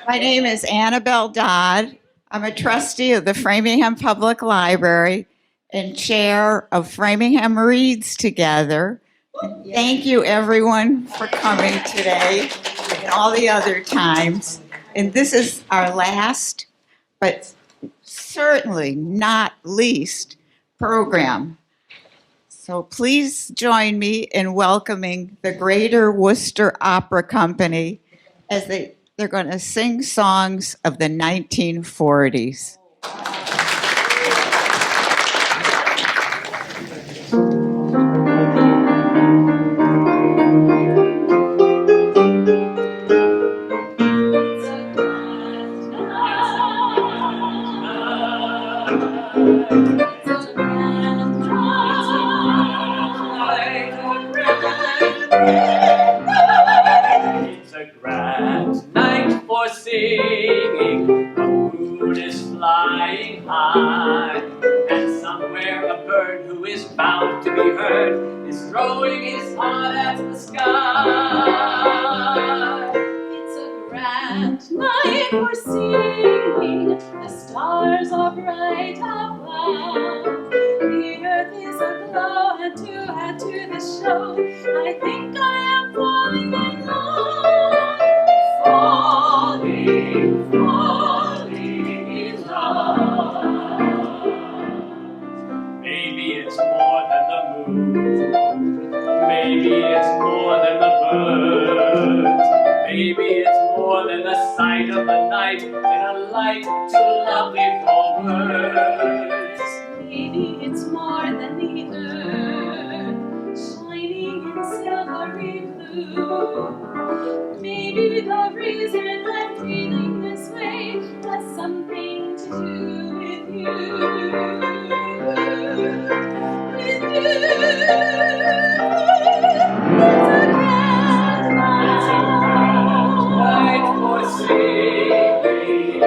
My name is Annabelle Dodd. I'm a trustee of the Framingham Public Library and chair of Framingham Reads Together. Thank you, everyone, for coming today and all the other times. And this is our last, but certainly not least, program. So please join me in welcoming the Greater Worcester Opera Company as they're going to sing songs of the 1940s. It's a grand night for singing, the moon is flying high, and somewhere a bird who is bound to be heard is throwing his heart at the sky. It's a grand night for singing, the stars are bright above, the earth is aglow, and to add to the show, I think I am falling in love. Falling in love. Maybe it's more than the moon, maybe it's more than the birds, maybe it's more than the sight of the night in a light too lovely for words. Maybe it's more than the earth, shining in silvery blue. Maybe the reason I'm feeling this way has something to do with you. With you. It's a grand night for singing.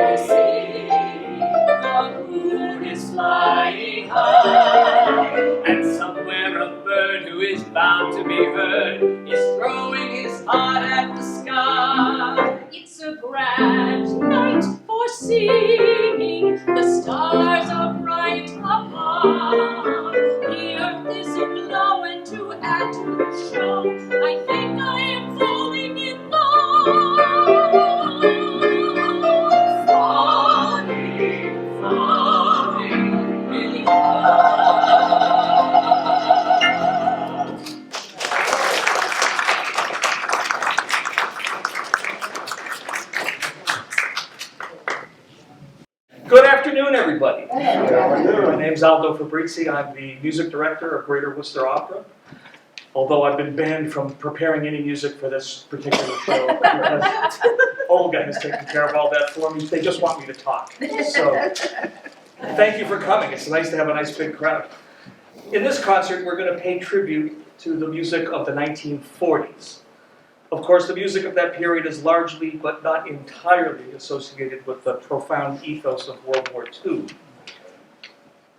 The moon is flying high, and somewhere a bird who is bound to be heard is throwing his heart at the sky. It's a grand night for singing, the stars are bright above, the earth is aglow, and to add to the show, I think I am falling in love. Falling in love. Good afternoon, everybody. My name's Aldo Fabrizi. I'm the music director of Greater Worcester Opera. Although I've been banned from preparing any music for this particular show because Olga has taken care of all that for me. They just want me to talk. So thank you for coming. It's nice to have a nice big crowd. In this concert, we're going to pay tribute to the music of the 1940s. Of course, the music of that period is largely, but not entirely, associated with the profound ethos of World War II.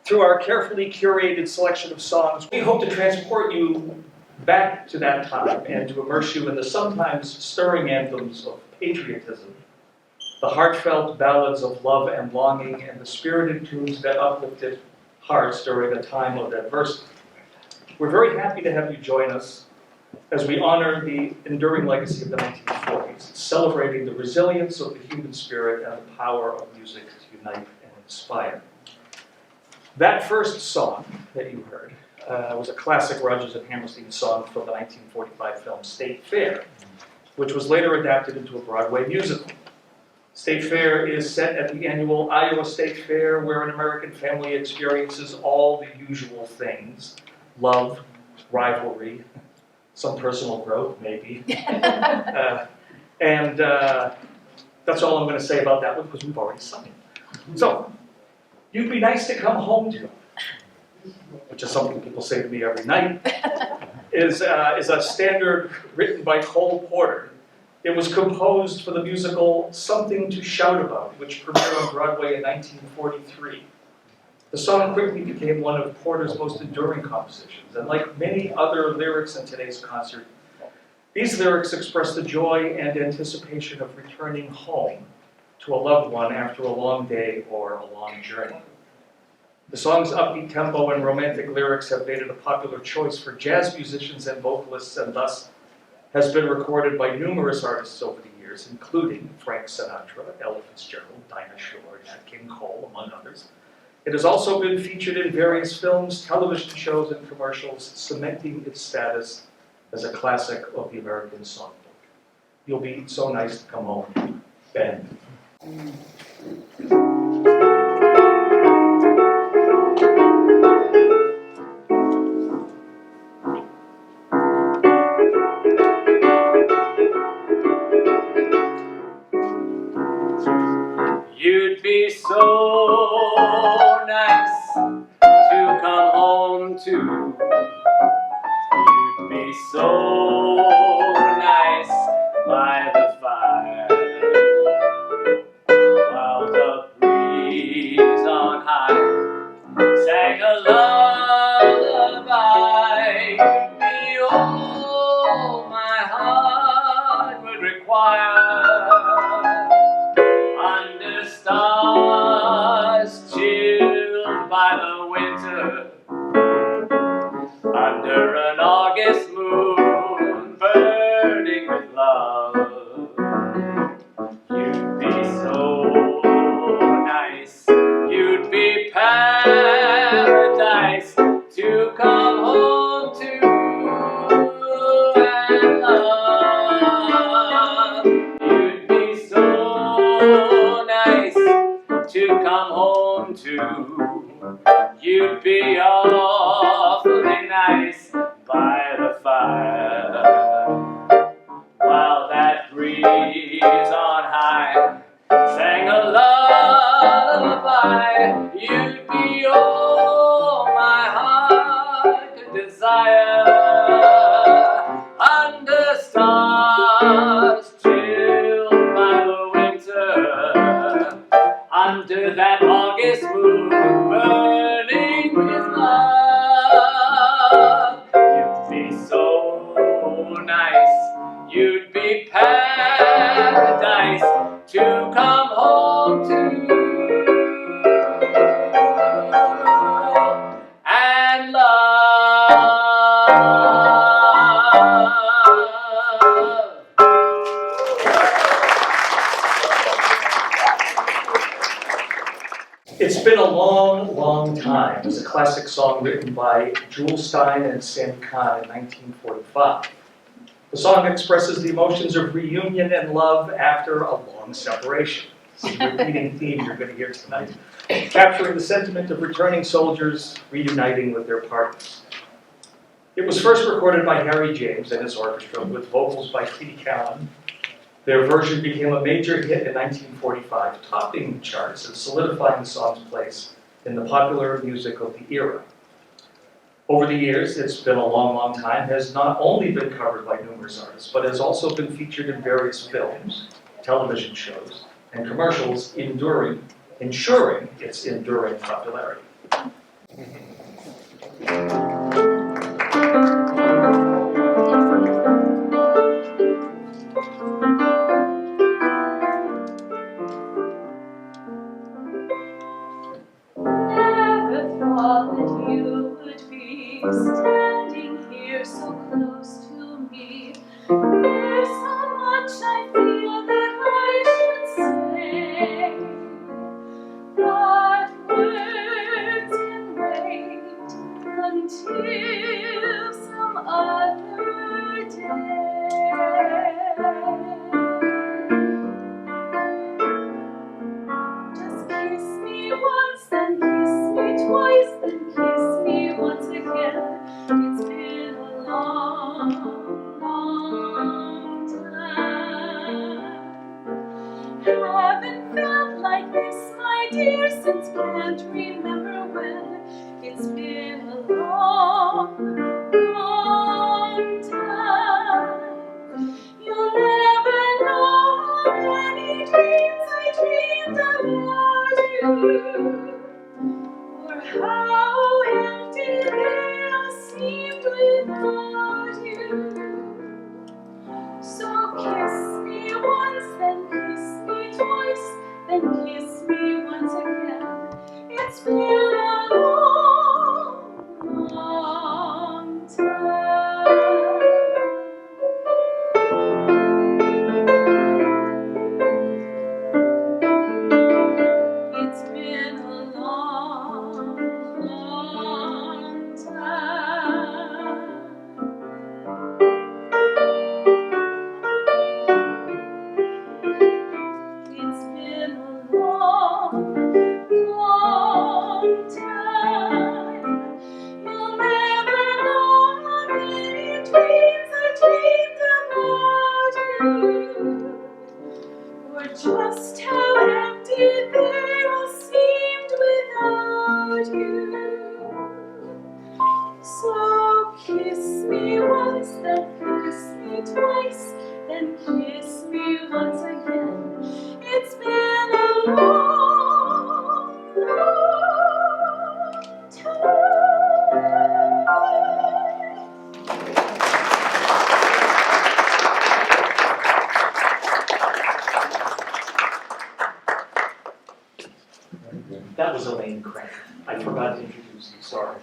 Through our carefully curated selection of songs, we hope to transport you back to that time and to immerse you in the sometimes stirring anthems of patriotism, the heartfelt ballads of love and longing, and the spirited tunes that uplifted hearts during a time of adversity. We're very happy to have you join us as we honor the enduring legacy of the 1940s, celebrating the resilience of the human spirit and the power of music to unite and inspire. That first song that you heard was a classic Rodgers and Hammerstein song from the 1945 film State Fair, which was later adapted into a Broadway musical. State Fair is set at the annual Iowa State Fair, where an American family experiences all the usual things: love, rivalry, some personal growth, maybe. And that's all I'm going to say about that one, because we've already sung it. So, you'd be nice to come home to, which is something people say to me every night, is a standard written by Cole Porter. It was composed for the musical Something to Shout About, which premiered on Broadway in 1943. The song quickly became one of Porter's most enduring compositions, and like many other lyrics in today's concert, these lyrics express the joy and anticipation of returning home to a loved one after a long day or a long journey. The song's upbeat tempo and romantic lyrics have made it a popular choice for jazz musicians and vocalists, and thus has been recorded by numerous artists over the years, including Frank Sinatra, Ella Fitzgerald, Dinah Shore, Nat King Cole, among others. It has also been featured in various films, television shows, and commercials, cementing its status as a classic of the American songbook. You'll be so nice to come home, Ben. You'd be so nice to come home to. You'd be so nice by the fire, while the breeze on high sang a lullaby. You'd be all my heart would require. Under stars chilled by the winter, under an August moon burning with love, you'd be so nice, you'd be paradise to come home to and love. You'd be so nice to come home to. You'd be awfully nice by the fire, while that breeze on high sang a lullaby. You'd be all my heart could desire, under stars chilled by the winter, under that August moon burning with love. You'd be so nice, you'd be paradise to come home to and love. It's been a long, long time. It's a classic song written by Jules Stein and Sandy Kahn in 1945. The song expresses the emotions of reunion and love after a long separation. It's a repeating theme you're going to hear tonight, capturing the sentiment of returning soldiers reuniting with their partners. It was first recorded by Harry James and his orchestra with vocals by Kitty Callan. Their version became a major hit in 1945, topping the charts and solidifying the song's place in the popular music of the era. Over the years, It's Been a Long, Long Time has not only been covered by numerous artists, but has also been featured in various films, television shows, and commercials, ensuring its enduring popularity. Never thought that you would be standing here so close to me. There's so much I feel that I should say, but words can wait until some other day. Just kiss me once, then kiss me twice, then kiss me once again. It's been a long, long time. me once, then kiss me twice, then kiss me once again. It's been a long, long time. That was Elaine Craig. I forgot to introduce you, sorry.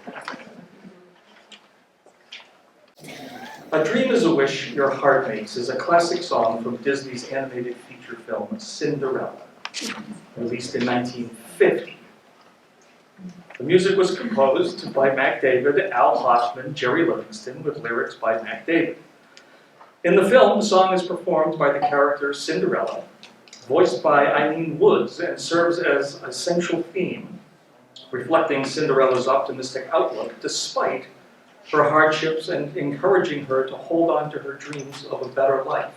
A Dream is a Wish Your Heart Makes is a classic song from Disney's animated feature film Cinderella, released in 1950. The music was composed by Mac David, Al Hoffman, Jerry Livingston, with lyrics by Mac David. In the film, the song is performed by the character Cinderella, voiced by Eileen Woods, and serves as a central theme, reflecting Cinderella's optimistic outlook despite her hardships and encouraging her to hold on to her dreams of a better life.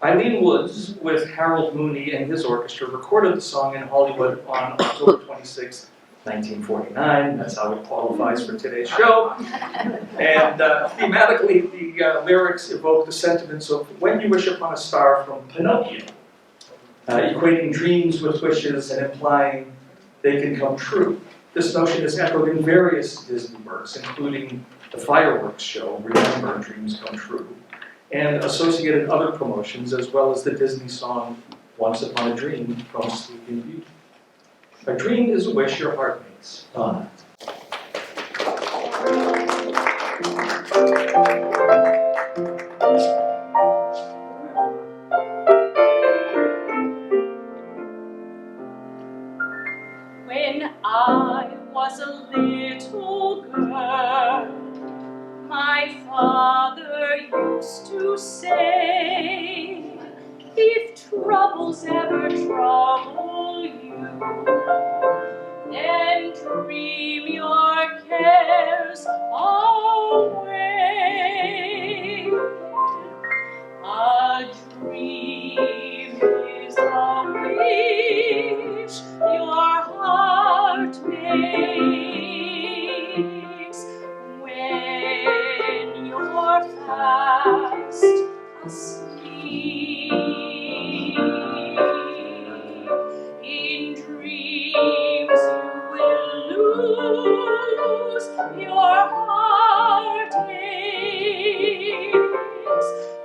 Eileen Woods, with Harold Mooney and his orchestra, recorded the song in Hollywood on October 26, 1949. That's how it qualifies for today's show. And thematically, the lyrics evoke the sentiments of When You Wish Upon a Star from Pinocchio, equating dreams with wishes and implying they can come true. This notion is echoed in various Disney works, including the fireworks show, Remember, Dreams Come True, and associated other promotions, as well as the Disney song, Once Upon a Dream from Sleeping Beauty. A dream is a wish your heart makes. Donna. When I was a little girl, my father used to say, if troubles ever trouble you, then dream your cares away. A dream is a wish your heart makes when you're fast asleep. In dreams you will lose your heartaches.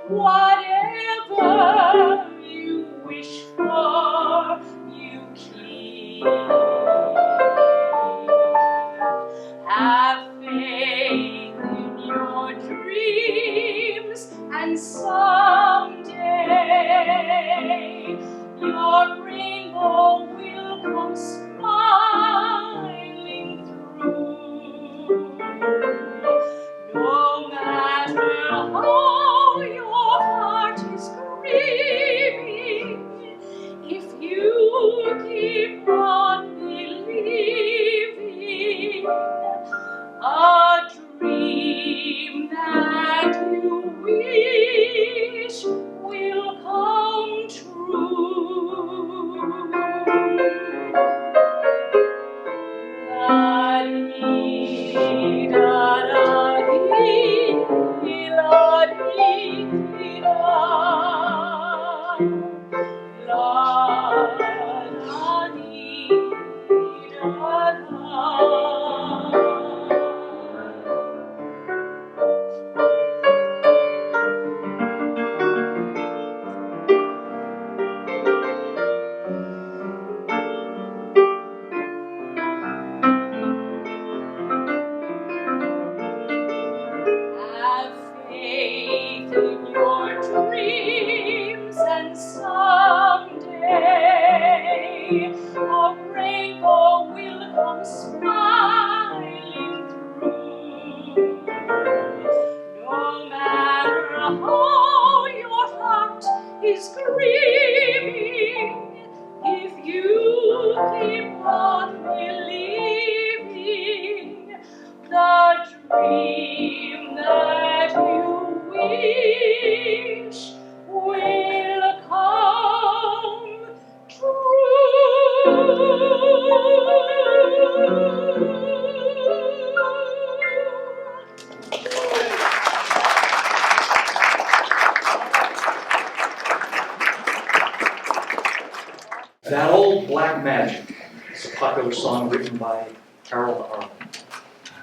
Whatever you wish for, you keep. Have faith in your dreams, and someday your rainbow will come smiling through. No matter how your heart is grieving, if you keep on believing, a dream that you wish will come true. Have faith in your dreams, and someday a rainbow will come smiling through. No matter how your heart is grieving, if you keep on believing, the dream that you wish will come true. That Old Black Magic is a popular song written by Harold Arlen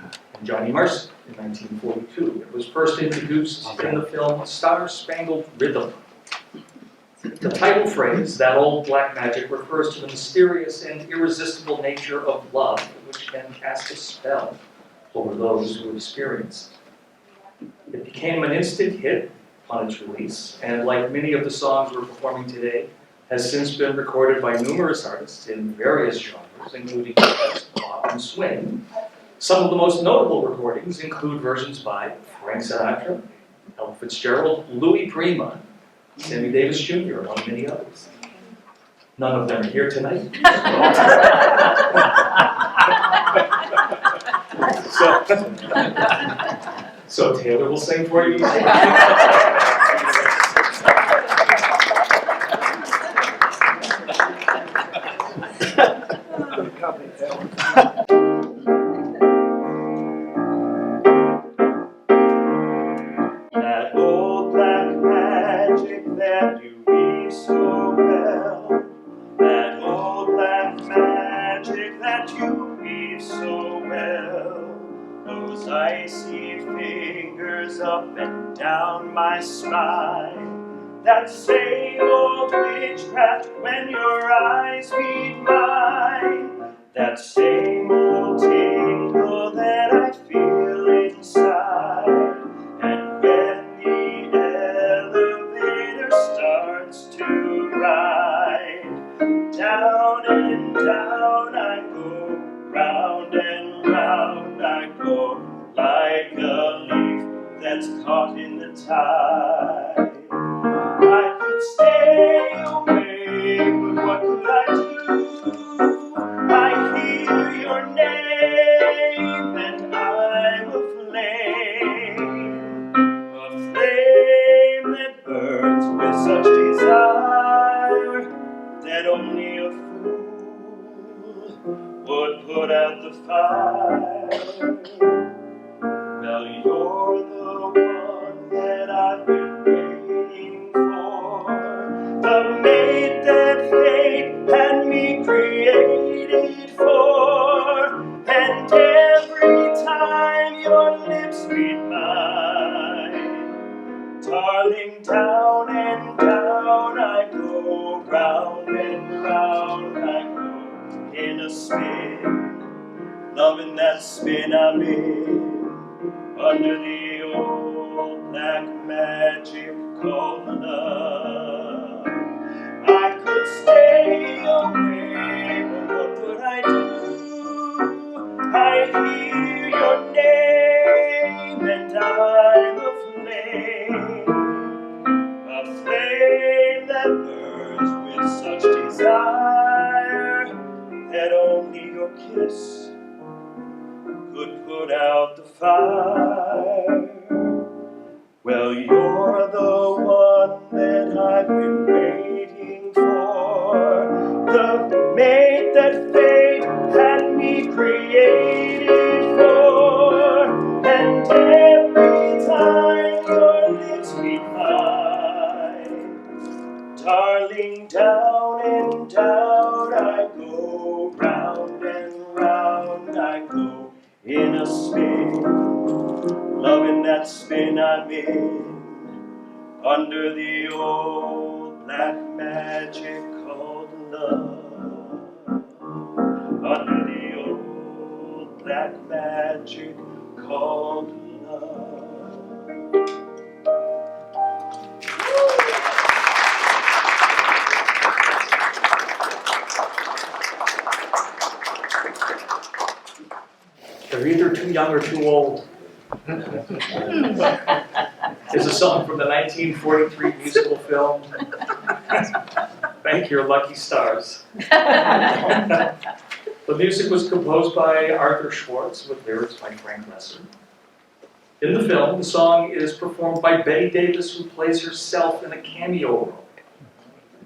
and Johnny Mercer in 1942. It was first introduced in the film Star Spangled Rhythm. The title phrase, that old black magic, refers to the mysterious and irresistible nature of love, which can cast a spell over those who experience it. It became an instant hit upon its release, and like many of the songs we're performing today, has since been recorded by numerous artists in various genres, including jazz, pop, and swing. Some of the most notable recordings include versions by Frank Sinatra, Ella Fitzgerald, Louis Prima, Sammy Davis Jr., among many others. None of them are here tonight. So Taylor will sing for you. That old black magic that you weave so well, that old black magic that you weave so well, those icy fingers up and down my spine, that same old witchcraft when your eyes meet mine, that same old tingle that I feel inside. And when the elevator starts to ride, down and down I go, round and round I go, like a leaf that's caught in the tide. I could stay away, but what could I do? I hear your name and I'm a flame that burns with such desire that only a fool would put out the fire. Well, you're the one that I've been waiting for, the mate that fate had me created for, and every time your lips meet mine, darling, down and down I go, round and round I go, in a spin, loving that spin I'm in, under the old black magic called love. I could stay away, but what would I do? I hear your name and I'm a flame that burns with such desire that only your kiss could put out the fire. Well, you're the one that I've been waiting for, the mate that fate had me created for, and every time your lips meet mine, darling, down and down I go, round and round I go, in a spin, loving that spin I'm in, under the old black magic called love, under the old black magic called love. They're either too young or too old. It's a song from the 1943 musical film, Thank Your Lucky Stars. The music was composed by Arthur Schwartz with lyrics by Frank Lesser. In the film, the song is performed by Betty Davis, who plays herself in a cameo role.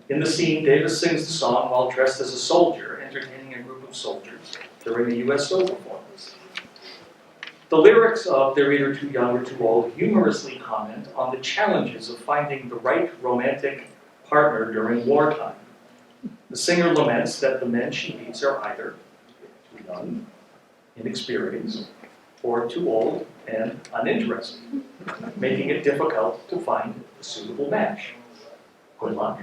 In the scene, Davis sings the song while dressed as a soldier, entertaining a group of soldiers during the USO performance. The lyrics of They're Either Too Young or Too Old humorously comment on the challenges of finding the right romantic partner during wartime. The singer laments that the men she meets are either too young, inexperienced, or too old and uninterested, making it difficult to find a suitable match. Good luck.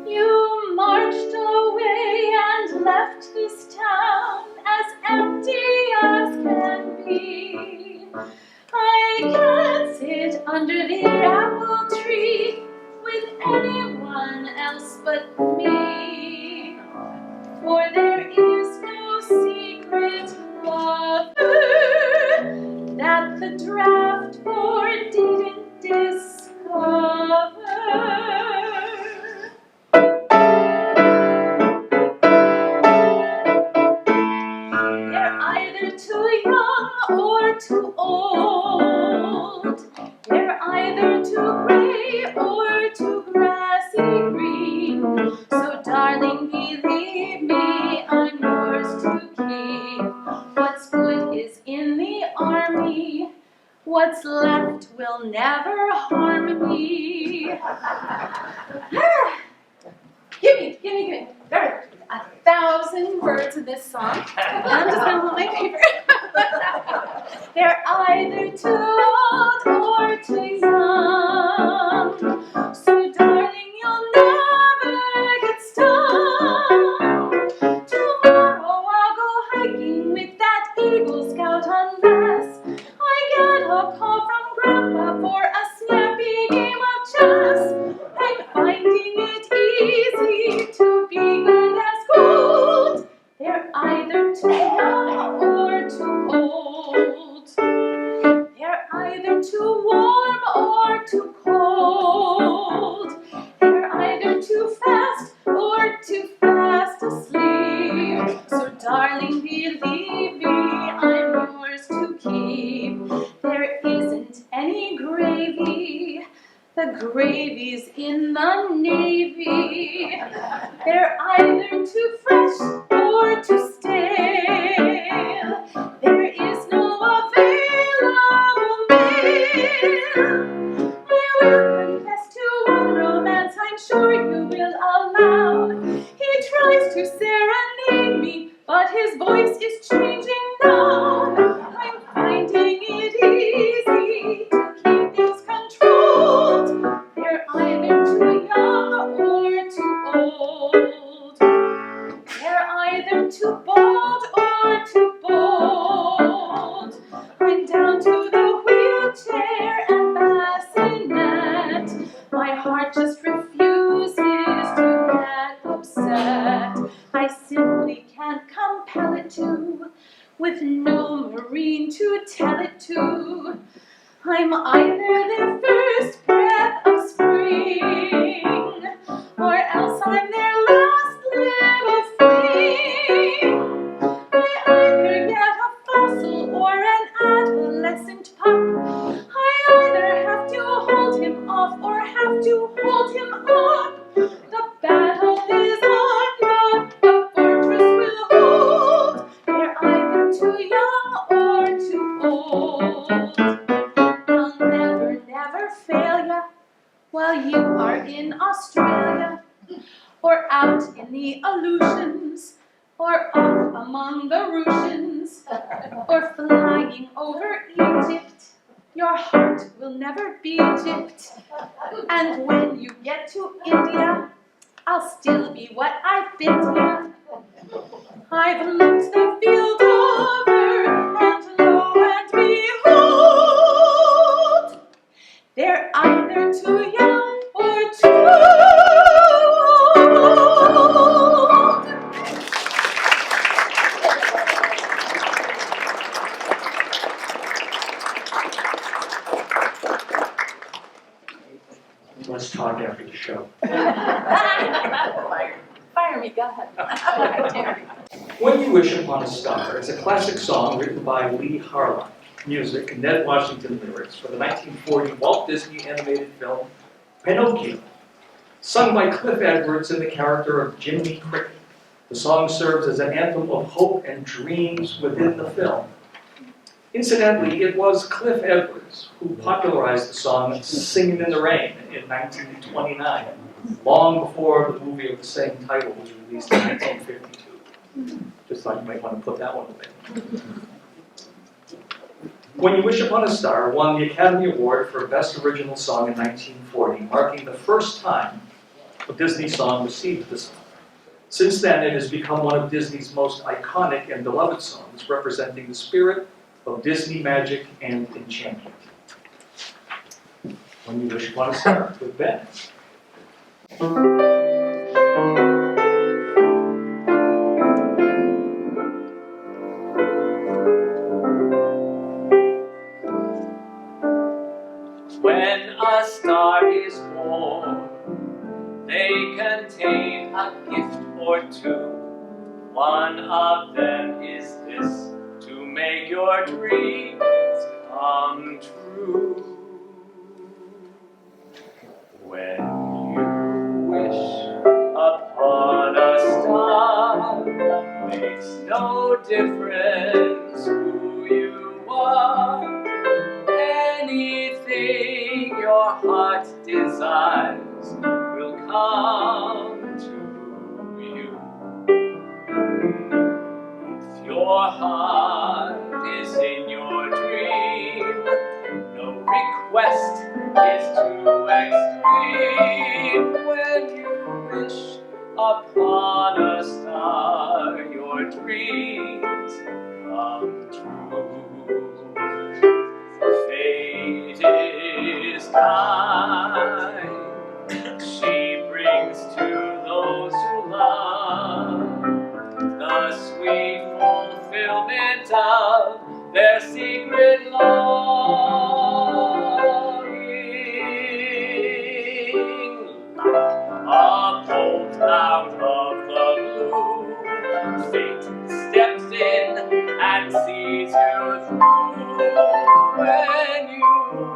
You marched away and left this town as empty as can be. I can't sit under the apple tree with anyone else but me. For there is no secret lover that the draft board didn't discover. They're either too young or too old. They're either too gray or too grassy green. So darling, believe me, I'm yours to keep. What's good is in the army. What's left will never harm me. Give me. There are 1,000 words of this song. I'm just gonna hold my paper. They're either too old or too young. So darling, you'll never get stung. Tomorrow I'll go hiking with that Eagle Scout unless I get a call from Grandpa for a snappy game of chess. I'm finding it easy to be good as gold. They're either too young or too old. They're either too warm or too cold. They're either too fast or too fast asleep. So darling, believe me, I'm yours to keep. There isn't any gravy. The gravy's in the Navy. They're either too fresh or too stale. There is no available male. I will confess to one romance I'm sure you will allow. He tries to serenade me, but his voice is changing now. I'm finding it easy to keep things controlled. They're either too young or too old. They're either too bold or too bold. I'm down to the wheelchair and bassinet. My heart just refuses to get upset. I simply can't compel it to, with no marine to tell it to. I'm either their first breath of spring, or else I'm their last little fling. I either get a fossil or an adolescent pup. I either have to hold him off or have to hold him up. The battle is on, but the fortress will hold. They're either too young or too old. I'll never fail ya while you are in Australia, or out in the Aleutians, or off among the Russians, or flying over Egypt. Your heart will never be gypped. And when you get to India, I'll still be what I've been to. I've looked the field over, and lo and behold, they're either too young or too old. Let's talk after the show. Fire me, go ahead. When You Wish Upon a Star is a classic song written by Lee Harlock, music, and Ned Washington lyrics for the 1940 Walt Disney animated film Pinocchio, sung by Cliff Edwards in the character of Jiminy Cricket, The song serves as an anthem of hope and dreams within the film. Incidentally, it was Cliff Edwards who popularized the song Singin' in the Rain in 1929, long before the movie of the same title was released in 1952. Just thought you might want to put that one away. When You Wish Upon a Star won the Academy Award for Best Original Song in 1940, marking the first time a Disney song received this honor. Since then, it has become one of Disney's most iconic and beloved songs, representing the spirit of Disney magic and enchantment. When You Wish Upon a Star with Ben. When a star is born, they contain a gift or two. One of them is this: to make your dreams come true. When you wish upon a star, makes no difference who you are. Anything your heart desires will come to you. If your heart is in your dream, no request is too extreme. When you wish upon a star, your dreams come true. Fate is kind, she brings to those who love the sweet fulfillment of their secret longing. Like a bolt out of the blue, fate steps in and sees you through. When you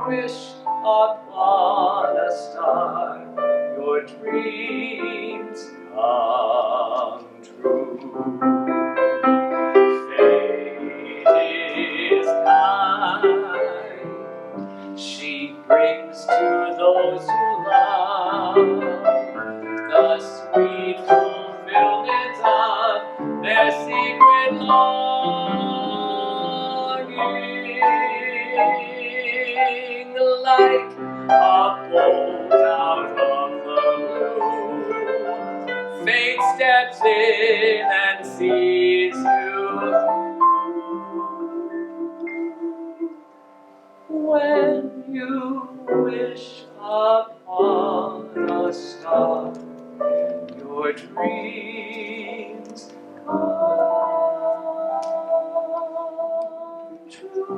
wish upon a star, your dreams come true. Fate is kind, she brings to those who love the sweet fulfillment of their secret longing. Like a bolt out of the blue, fate steps in and sees you through. When you wish upon a star, your dreams come true.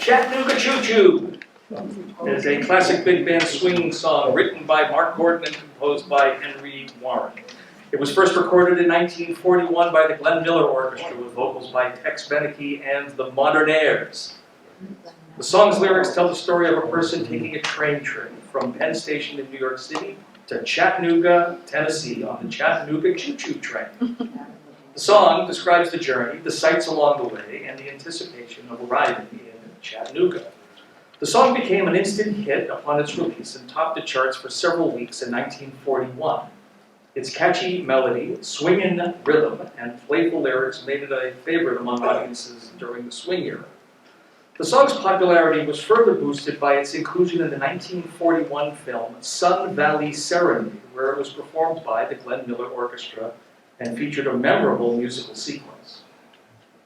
Chattanooga Choo Choo is a classic big band swing song written by Mark Gordon and composed by Henry Warren. It was first recorded in 1941 by the Glenn Miller Orchestra with vocals by Tex Beneke and the Modernaires. The song's lyrics tell the story of a person taking a train trip from Penn Station in New York City to Chattanooga, Tennessee on the Chattanooga Choo Choo train. The song describes the journey, the sights along the way, and the anticipation of arriving in Chattanooga. The song became an instant hit upon its release and topped the charts for several weeks in 1941. Its catchy melody, swinging rhythm, and playful lyrics made it a favorite among audiences during the swing era. The song's popularity was further boosted by its inclusion in the 1941 film Sun Valley Serenade, where it was performed by the Glenn Miller Orchestra and featured a memorable musical sequence,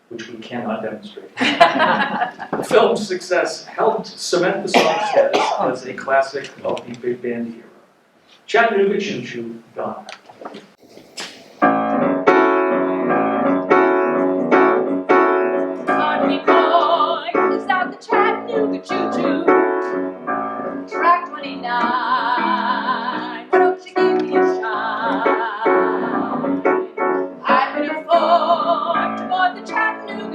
which we cannot demonstrate. The film's success helped cement the song's status as a classic of the big band era. Chattanooga Choo Choo, gone. Army boy is out the Chattanooga choo-choo. Track 29, don't you give me a shine. I've been informed to board the Chattanooga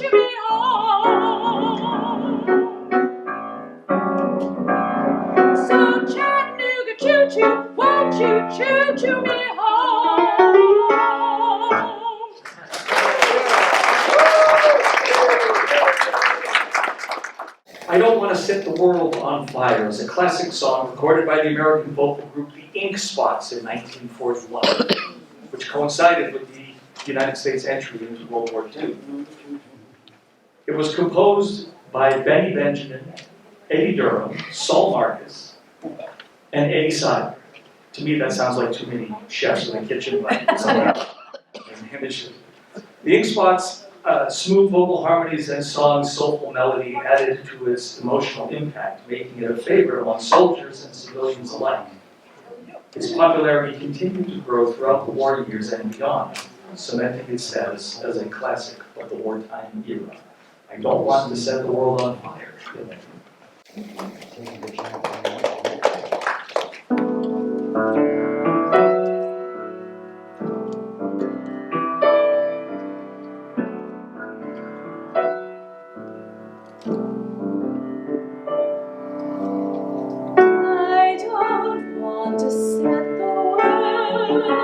choo me home. So Chattanooga choo-choo, won't you choo-choo me home? I Don't Want to Set the World on Fire is a classic song recorded by the American vocal group The Ink Spots in 1941, which coincided with the United States entry into World War II. It was composed by Benny Benjamin, Eddie Durham, Saul Marcus, and Eddie Sider. To me, that sounds like too many chefs in the kitchen, but somehow The Ink Spots' smooth vocal harmonies and song's soulful melody added to its emotional impact, making it a favorite among soldiers and civilians alike. Its popularity continued to grow throughout the war years and beyond, cementing its status as a classic of the wartime era. I don't want to set the world on fire. I don't want to set the world on fire.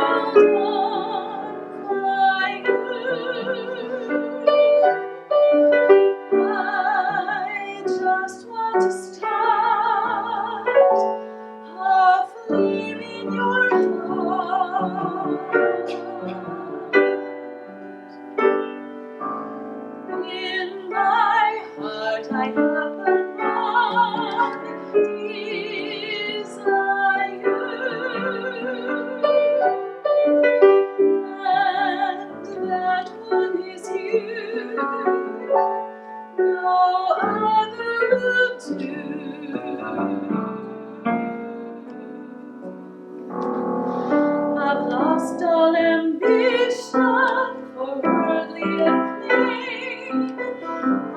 I just want to start a flame in your heart. In my heart I have but one desire, and that one is you. No other will do. I've lost all ambition for worldly acclaim.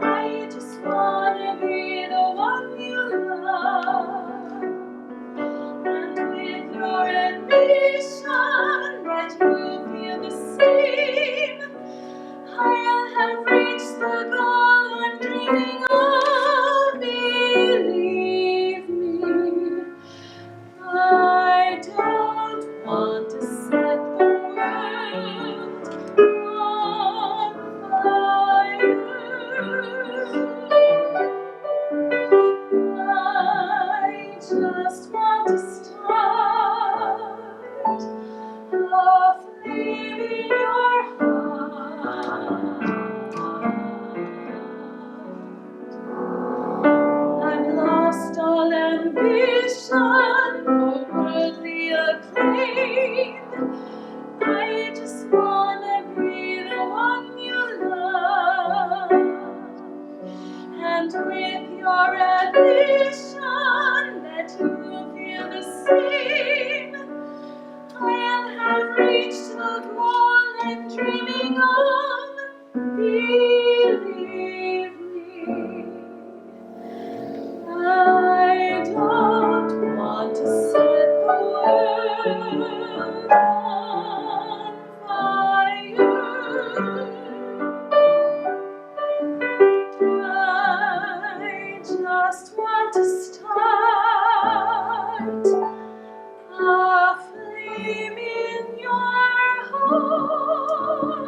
I just wanna be the one you love, and with your admission that you feel the same, I'll have reached the goal I'm dreaming of. Believe me, I don't want to set the world on fire. I just want to start a flame in your heart. I've lost all ambition for worldly acclaim. I just wanna be the one you love, and with your admission that you feel the same, I'll have reached the goal I'm dreaming of. Believe me, I don't want to set the world on fire. I just want to start a flame in your heart.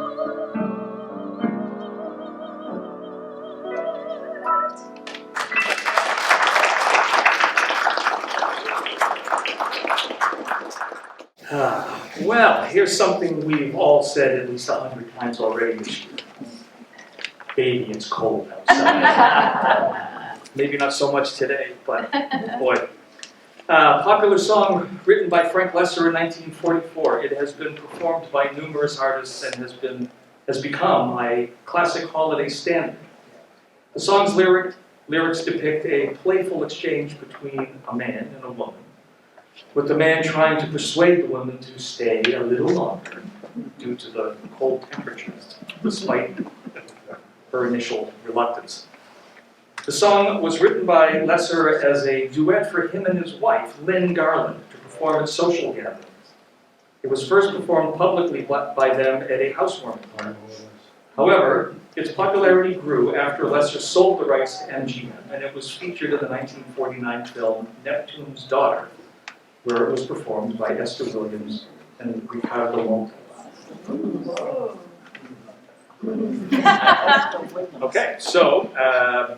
Well, here's something we've all said at least 100 times already this year. Baby, it's cold outside. Maybe not so much today, but boy. Popular song written by Frank Lesser in 1944. It has been performed by numerous artists and has become a classic holiday standard. The song's lyrics depict a playful exchange between a man and a woman, with the man trying to persuade the woman to stay a little longer due to the cold temperatures, despite her initial reluctance. The song was written by Lesser as a duet for him and his wife, Lynn Garland, to perform at social gatherings. It was first performed publicly by them at a housewarming party. However, Its popularity grew after Lesser sold the rights to MGM, and it was featured in the 1949 film Neptune's Daughter, where it was performed by Esther Williams and Ricardo Montalban. Okay, so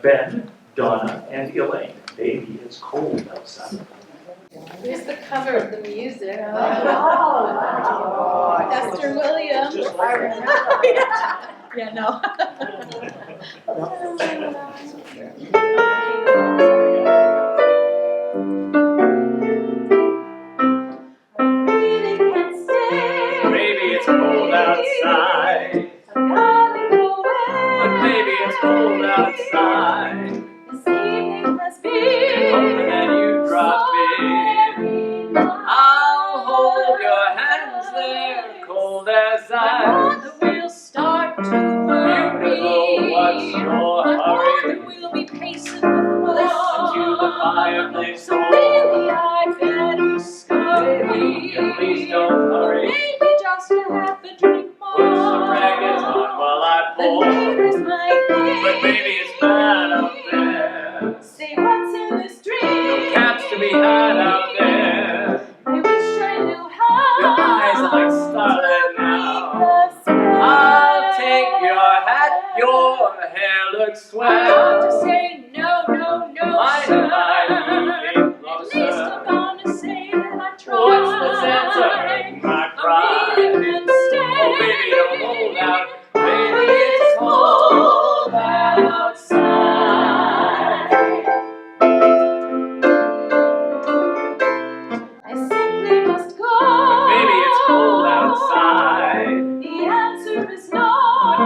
Ben, Donna, and Elaine. Baby, it's cold outside. Here's the cover of the music. Esther Williams. Yeah, no. Maybe it's cold outside. But maybe it's cold outside. This evening must be Hoping that you drop in. I'll hold your hands there, cold as ice. We'll start to worry. Beautiful, what's your hurry? We'll be pacing the Listen to floor. the fireplace So door. really I better scurry. Yeah, please don't hurry. Maybe just to have a drink more. Put some raggeds on while I The pour. neighbors might think. But baby, it's bad out there. Say what's in this drink? No caps to be had out there. I wish I knew how. Your eyes are like starlight to now. read the sky. I'll take your hat, your hair looks I swell. want to say no, no, no, Mind sir. if I move in At least I'm closer? gonna say that I tried. What's the sense of hurting my I pride? really can't stay. Oh baby, don't hold out. Baby, it's cold outside. I simply must go. Baby, it's cold outside. The answer is no.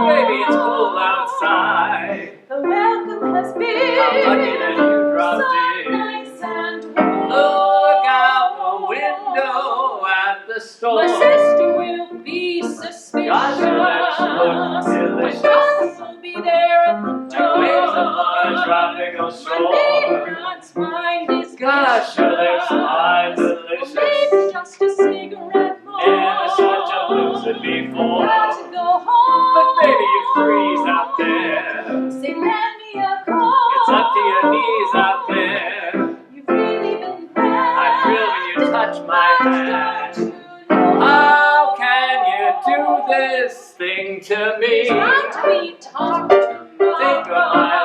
Baby, it's cold outside. The welcome has been How lucky that you dropped so in. nice and warm. Look out the window at the store. My sister will be suspicious. Gosh, your lips look delicious. My brother will be there at the Like door. waves upon a tropical My shore. neighbor's mind is Gosh, your lips are vicious. delicious. Or maybe just a cigarette more. Never such a loser before. Got to go home. But baby, you freeze out there. Say, lend me a call. It's up to your knees out there. You've really been bad. I feel when you touch my hand. Don't you know? How can you do this thing to me? Can't we talk tomorrow? Think of my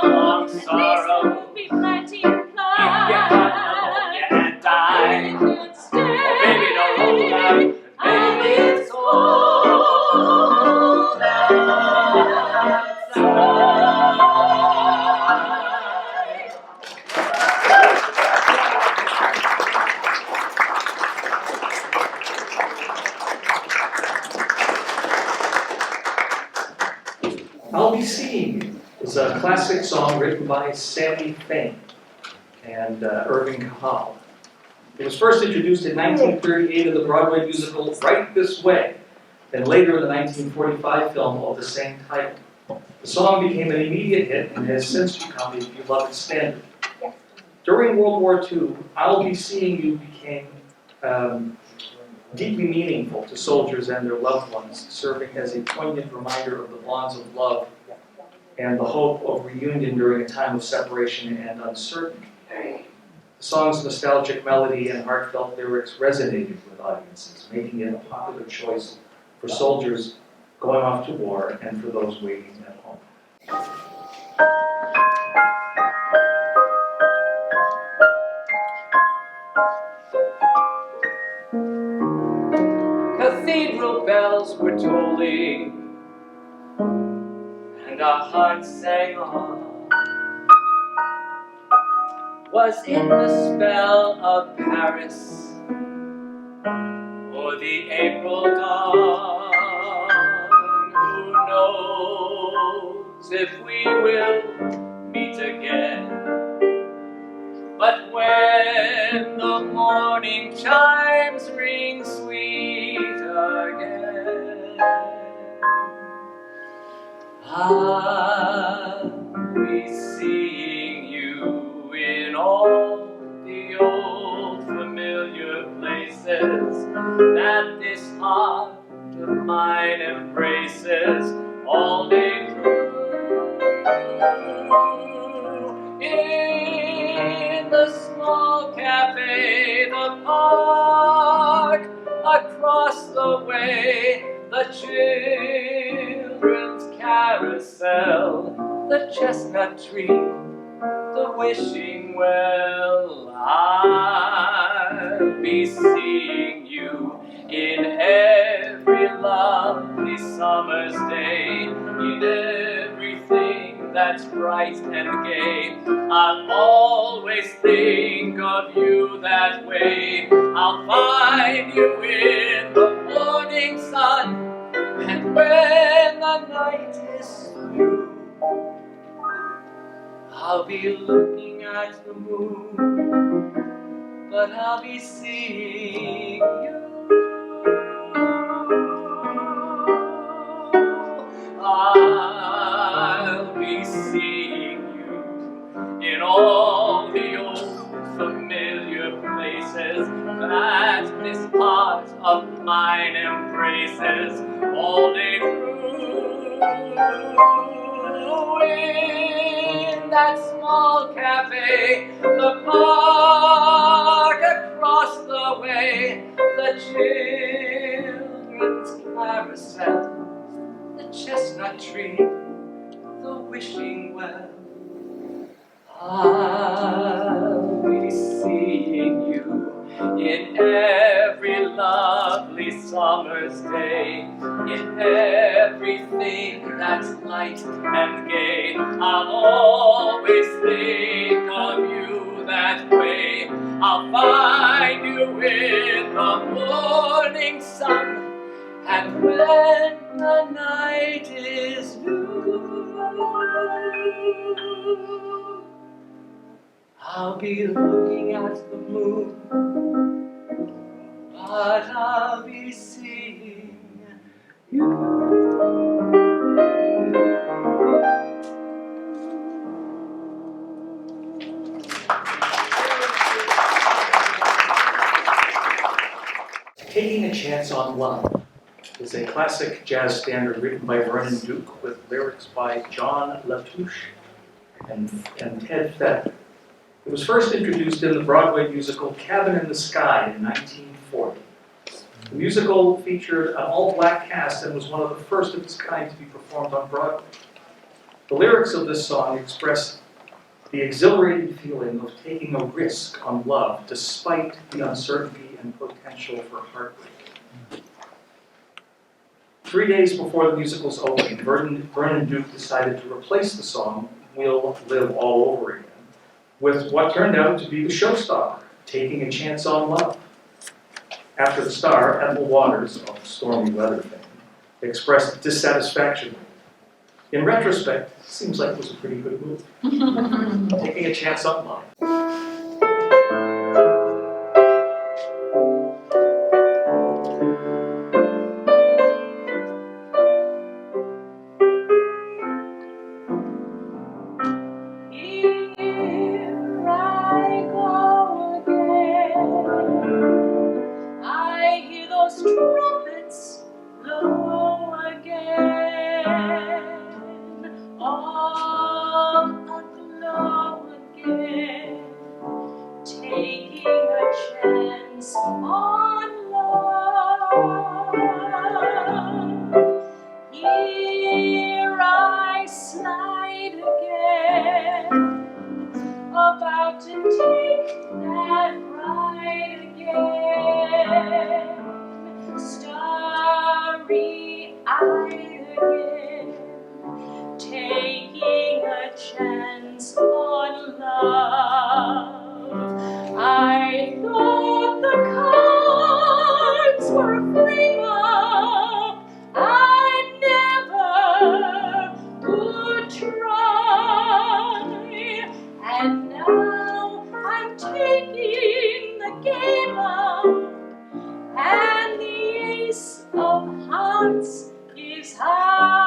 lifelong At least sorrow. there will be plenty of If you had known you had died. I can't stay. Oh, baby, don't hold out. Baby, it's cold outside. I'll Be Seeing You is a classic song written by Sammy Fain and Irving Kahal. It was first introduced in 1938 in the Broadway musical Right This Way, and later in the 1945 film of the same title. The song became an immediate hit and has since become a beloved standard. During World War II, I'll Be Seeing You became deeply meaningful to soldiers and their loved ones, serving as a poignant reminder of the bonds of love and the hope of reunion during a time of separation and uncertainty. The song's nostalgic melody and heartfelt lyrics resonated with audiences, making it a popular choice for soldiers going off to war and for those waiting at home. Cathedral bells were tolling, and our hearts sang on. Was it the spell of Paris, or the April dawn? Who knows if we will meet again? But when the morning chimes ring sweet again, I'll be seeing you in all the old familiar places that this heart of mine embraces all day through. the way, the children's carousel, the chestnut tree, the wishing well. I'll be seeing you in every lovely summer's day, in everything that's bright and gay. I'll always think of you that way. I'll find you in the morning sun, and when the night is through, I'll be looking at the moon, but I'll be seeing you. I'll be seeing you in all the old familiar places that this heart of mine embraces all day through. In that small cafe, the park across the way, the children's carousel, the chestnut tree, the wishing well. I'll be seeing you in every lovely summer's day, in everything that's light and gay. I'll always think of you that way. I'll find you in the morning sun, and when the night is new, I'll be looking at the moon, but I'll be seeing you. Taking a Chance on Love is a classic jazz standard written by Vernon Duke with lyrics by John Latouche and Ted Feather. It was first introduced in the Broadway musical Cabin in the Sky in 1940. The musical featured an all-black cast and was one of the first of its kind to be performed on Broadway. The lyrics of this song express the exhilarating feeling of taking a risk on love despite the uncertainty and potential for heartbreak. 3 days before the musical's opening, Vernon Duke decided to replace the song We'll Live All Over Again with what turned out to be the showstopper, Taking a Chance on Love. After the star, Ethel Waters, of Stormy Weather fame, expressed dissatisfaction. In retrospect, it seems like it was a pretty good move. Taking a chance on love. Here I go again. I hear those trumpets blow again. All aglow again. Taking a chance on love. Here I slide again, about to take that ride again, starry-eyed again, taking a chance on love. I thought the cards were a free-up. I never would try, and now I'm taking the game up, and the ace of hearts is high.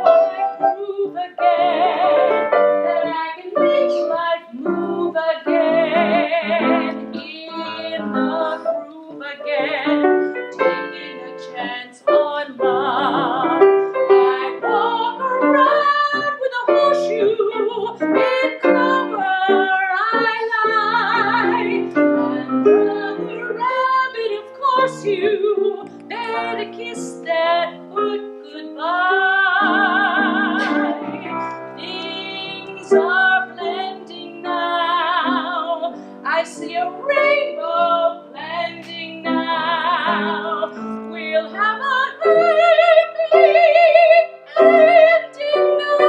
I prove again that I can make life move again, in the groove again, taking a chance on love. I walk around with a horseshoe in clover I lie, and brother rabbit, of course you better kiss that hood goodbye. Things are blending now. I see a rainbow blending now. We'll have a happy ending now.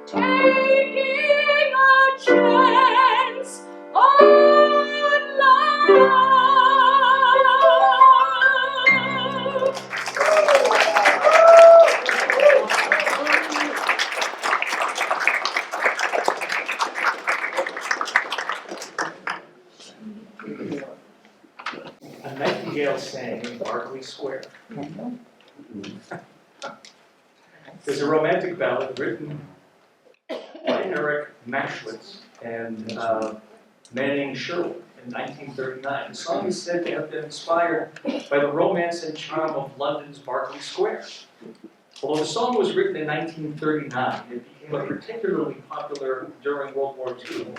Taking a chance on love. A nightingale sang in Berkeley Square. There's a romantic ballad written by Eric Maschwitz and Manning Sherwood in 1939. The song is said to have been inspired by the romance and charm of London's Berkeley Square. Although the song was written in 1939, it became a particularly popular during World War II,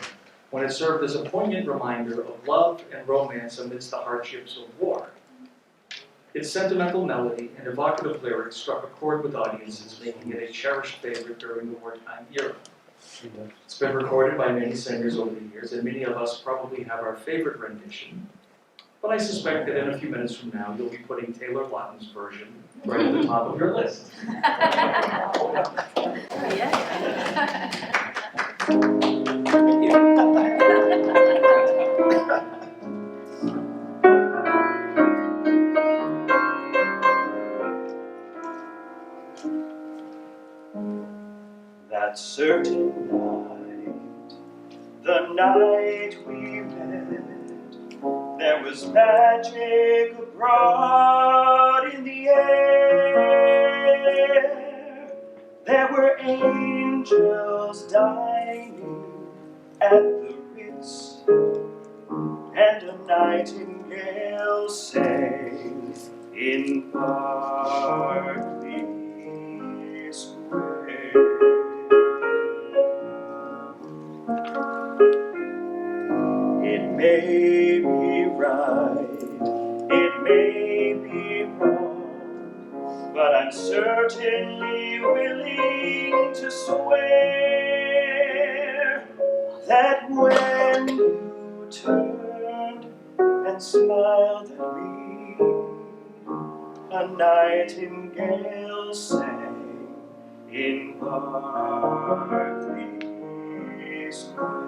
when it served as a poignant reminder of love and romance amidst the hardships of war. Its sentimental melody and evocative lyrics struck a chord with audiences, making it a cherished favorite during the wartime era. It's been recorded by many singers over the years, and many of us probably have our favorite rendition. But I suspect that in a few minutes from now, you'll be putting Taylor Lautner's version right at the top of your list. That certain night, the night we met, there was magic abroad in the air. There were angels dining at the Ritz, and a nightingale sang in Berkeley Square. It may be right, it may be wrong, but I'm certainly willing to swear that when you turned and smiled at me, a nightingale sang in Berkeley Square.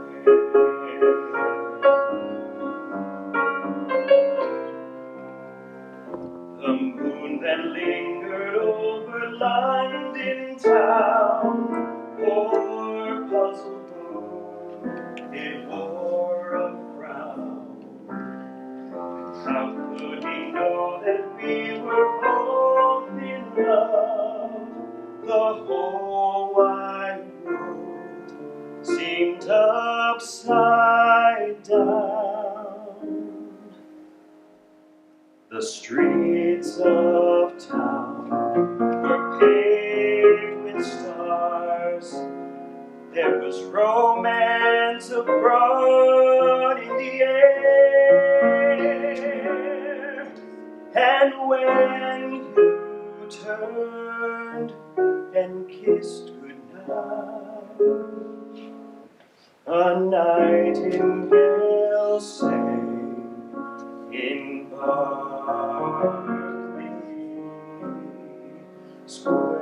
The moon that lingered over London town, poor puzzled moon, it wore a frown. How could he know that we were both in love? The whole wide world seemed upside down. The streets of town were paved with stars. There was romance abroad in the air. And when you turned and kissed goodnight, a nightingale sang in Berkeley Square.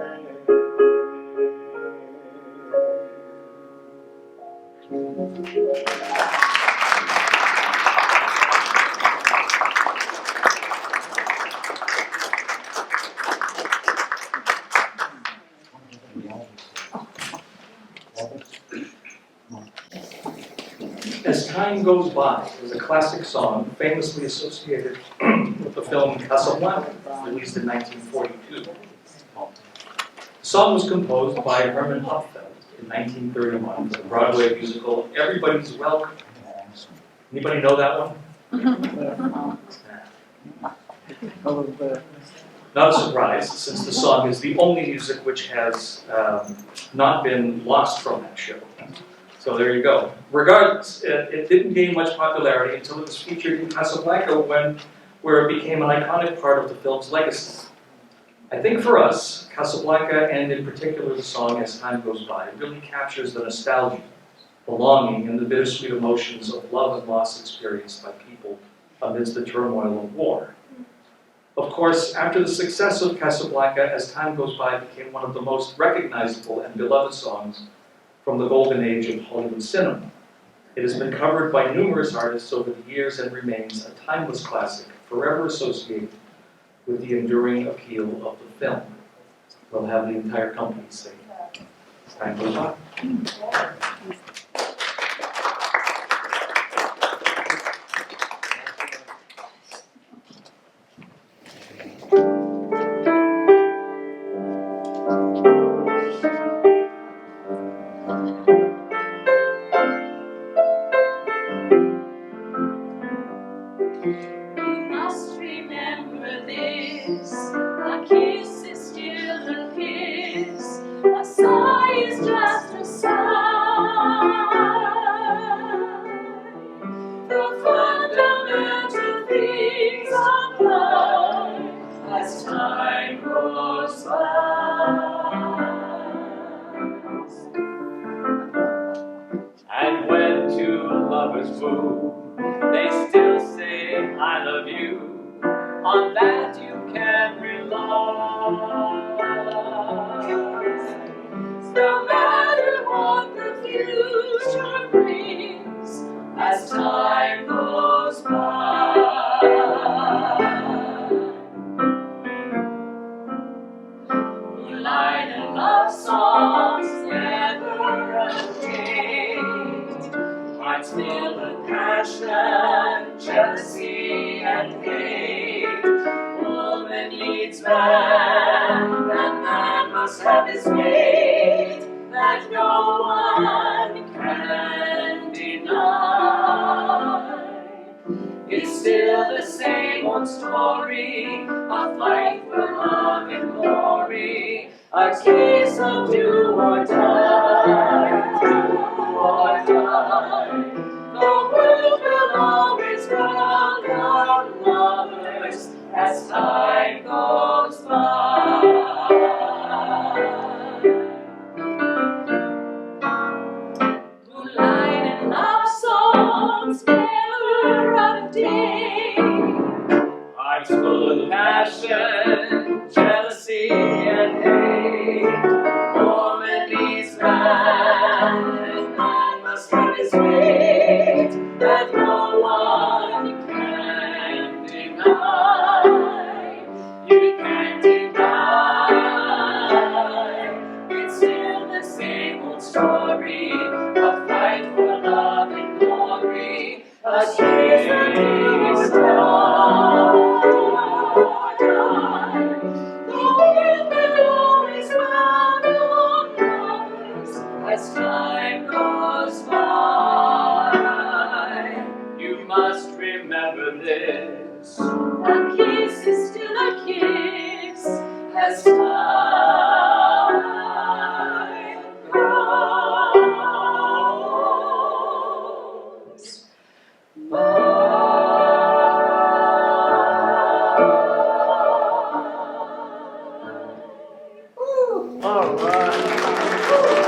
As Time Goes By is a classic song famously associated with the film Casablanca, released in 1942. The song was composed by Herman Hupfeld in 1931 for the Broadway musical Everybody's Welcome. Anybody know that one? Not a surprise, since the song is the only music which has not been lost from that show. So there you go. Regardless, it didn't gain much popularity until it was featured in Casablanca, where it became an iconic part of the film's legacy. I think for us, Casablanca, and in particular the song As Time Goes By, really captures the nostalgia, the longing, and the bittersweet emotions of love and loss experienced by people amidst the turmoil of war. Of course, after the success of Casablanca, As Time Goes By became one of the most recognizable and beloved songs from the golden age of Hollywood cinema. It has been covered by numerous artists over the years and remains a timeless classic, forever associated with the enduring appeal of the film. We'll have the entire company sing As Time Goes By. And when two lovers woo, they still say, I love you. On that you can rely. No matter what the future brings, as time goes by. Moonlight and love songs never abate. Hearts filled with passion, jealousy, and hate. Woman needs man, and man must have his mate, that no one can deny. It's still the same old story, a fight for love and glory, a case of do or die, do or die. The world will always round our lovers as time goes by. Moonlight and love songs never out of date. Hearts full of passion, jealousy, and hate. Woman needs man, and man must have his mate, that no one can deny. You can't deny. It's still the same old story, a fight for love and glory, a case of do or die. The world will always round on lovers as time goes by. You must remember this. A kiss is still a kiss as time goes by. All right.